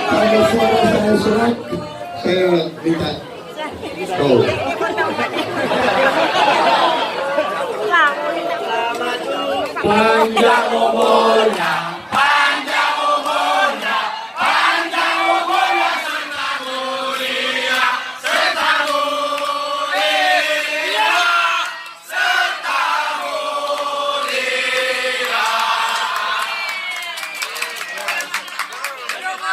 Kalau suara saya serak, saya minta. Oh. Panjang umurnya, panjang umurnya, panjang umurnya serta mulia, serta mulia, serta mulia.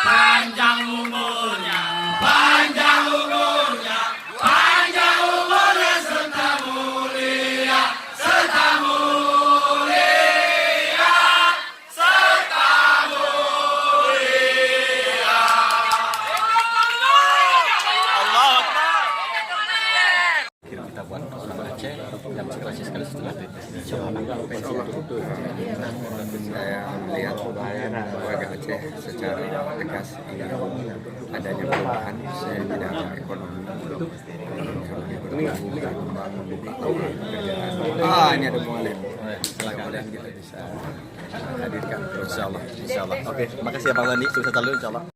Panjang umurnya, panjang umurnya, panjang umurnya serta mulia, serta mulia. Kita buat nama Aceh yang masih sekali setelah pensiun. Saya melihat warga Aceh secara tegas ingin adanya perubahan bidang ekonomi. Ini ada muallim. Silakan kita bisa hadirkan. Insya Allah. Oke, makasih ya Bang Sandi. Sukses selalu Insya Allah.